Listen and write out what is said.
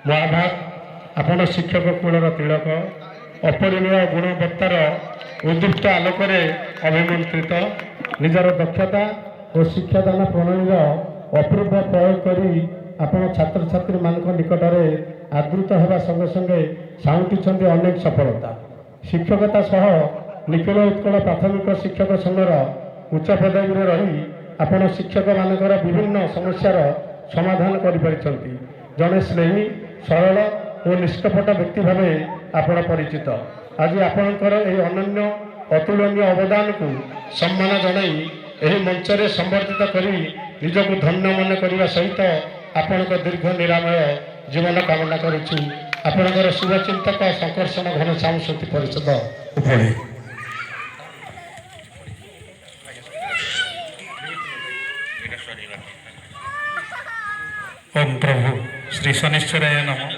महाभाग आपण शिक्षक कूलर तिलक अपरिमेय गुणवत्तार उद्दीप्त आलोक अभिमंत्रित निजर दक्षता और शिक्षादान प्रणाली अपूर्व प्रयोग करी आपण छात्र छात्री मान निकट में आदृत होगा संगे संगे साउंटी अनेक सफलता शिक्षकता सह निखिल उत्कल प्राथमिक शिक्षक संघर उच्च पदवी में रही आपण शिक्षक मानकर विभिन्न समस्यार समाधान कर जड़े स्नेही सरल और निष्कपट व्यक्ति भाव आपण परिचित आज आपणकर यह अनन्य अतुलनीय अवदान को सम्मान जनाई यह मंच में संवर्धित कर निजक धन्य मन करने सहित आपण दीर्घ निरामय जीवन कामना करुचु आपणकर शुभचिंतक संकर्षण घनश्याम स्मृति परिषद उपड़े ओम प्रभु श्री शनिश्चराय नमः।